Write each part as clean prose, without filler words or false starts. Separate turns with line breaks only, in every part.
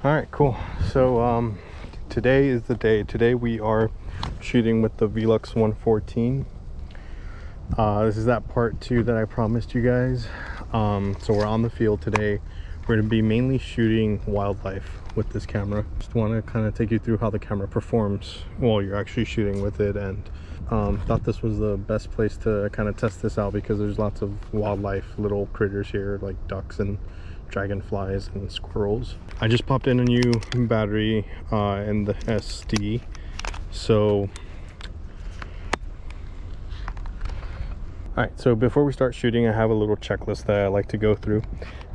All right, cool. So today is the day. Today we are shooting with the VLUX 114. This is that part 2 that I promised you guys. So we're on the field today. We're going to be mainly shooting wildlife with this camera. Just want to kind of take you through how the camera performs while you're actually shooting with it, and thought this was the best place to kind of test this out because there's lots of wildlife, little critters here like ducks and dragonflies and squirrels. I just popped in a new battery in the SD. So alright, so before we start shooting, I have a little checklist that I like to go through,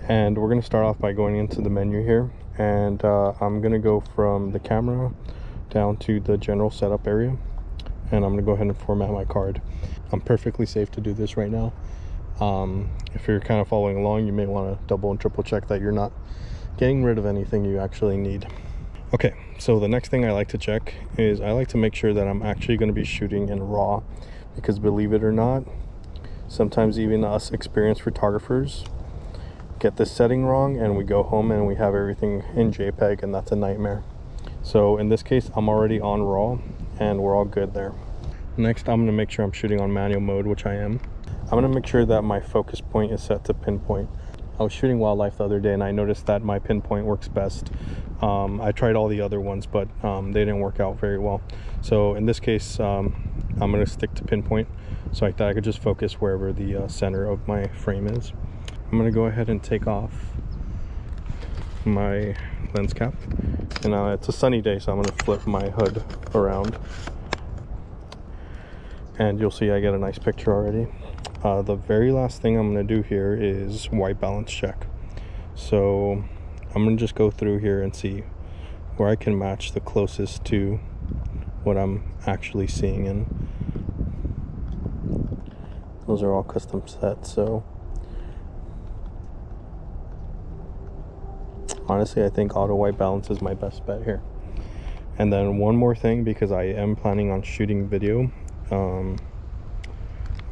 and we're going to start off by going into the menu here, and I'm going to go from the camera down to the general setup area, and I'm going to go ahead and format my card. I'm perfectly safe to do this right now. If you're kind of following along, you may want to double and triple check that you're not getting rid of anything you actually need. Okay, so the next thing I like to check is I like to make sure that I'm actually going to be shooting in RAW, because believe it or not, sometimes even us experienced photographers get this setting wrong and we go home and we have everything in JPEG, and that's a nightmare. So in this case, I'm already on RAW and we're all good there. Next, I'm going to make sure I'm shooting on manual mode, which I am. I'm going to make sure that my focus point is set to pinpoint. I was shooting wildlife the other day and I noticed that my pinpoint works best. I tried all the other ones, but they didn't work out very well. So in this case, I'm going to stick to pinpoint so like that I could just focus wherever the center of my frame is. I'm going to go ahead and take off my lens cap. And it's a sunny day, so I'm going to flip my hood around. And you'll see I get a nice picture already. The very last thing I'm going to do here is white balance check. So I'm going to just go through here and see where I can match the closest to what I'm actually seeing. And those are all custom set, so honestly I think auto white balance is my best bet here. And then one more thing, because I am planning on shooting video, I'm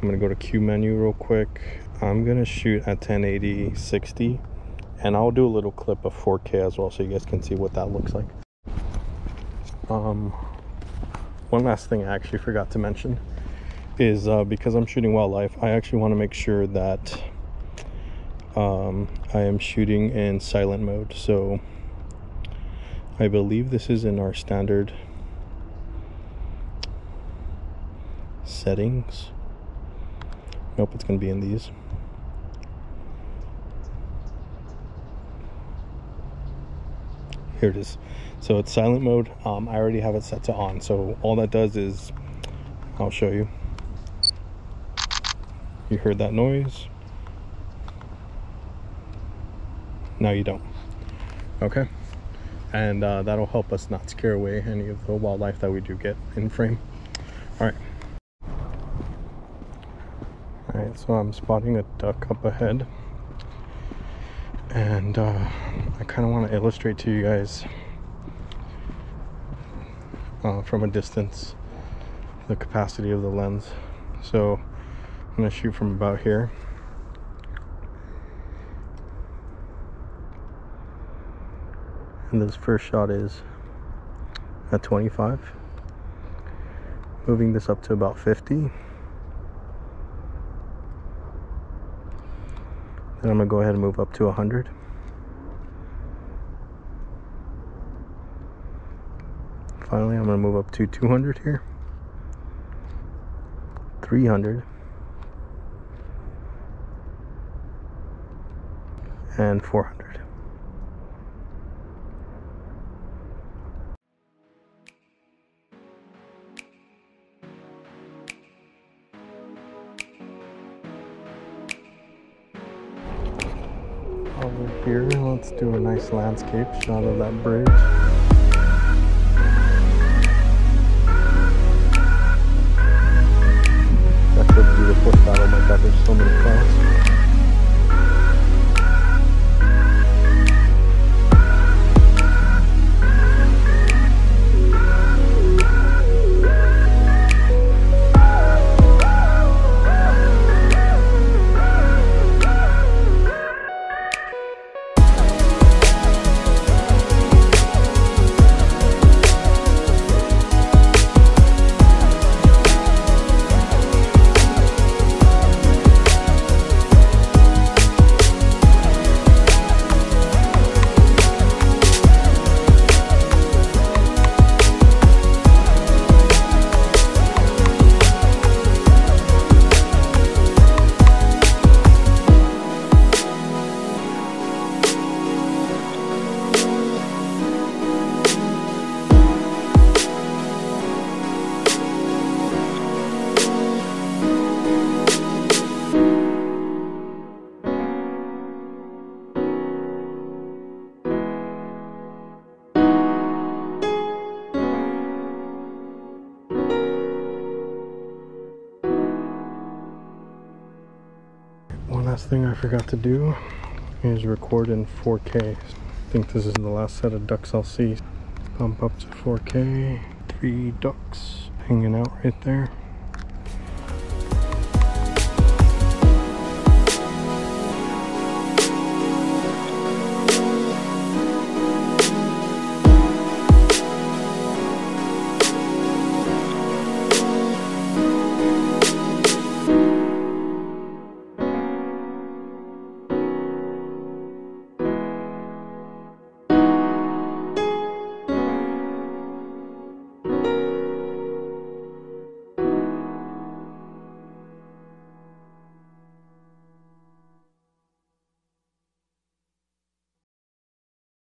gonna go to Q menu real quick. I'm gonna shoot at 1080 60, and I'll do a little clip of 4K as well so you guys can see what that looks like. One last thing I actually forgot to mention is because I'm shooting wildlife, I actually want to make sure that I am shooting in silent mode. So I believe this is in our standard settings. Nope, it's going to be in these. Here it is. So it's silent mode. I already have it set to on. So all that does is, I'll show you. You heard that noise. Now you don't. Okay. And that'll help us not scare away any of the wildlife that we do get in frame. All right. Alright, so I'm spotting a duck up ahead, and I kind of want to illustrate to you guys from a distance the capacity of the lens. So I'm going to shoot from about here. And this first shot is at 25. Moving this up to about 50. Then I'm going to go ahead and move up to 100. Finally, I'm going to move up to 200 here. 300. And 400. Over here, let's do a nice landscape shot of that bridge. That's a beautiful shot. Oh my god, there's so many clouds. last thing I forgot to do is record in 4K. I think this is the last set of ducks I'll see. Pump up to 4K. 3 ducks hanging out right there.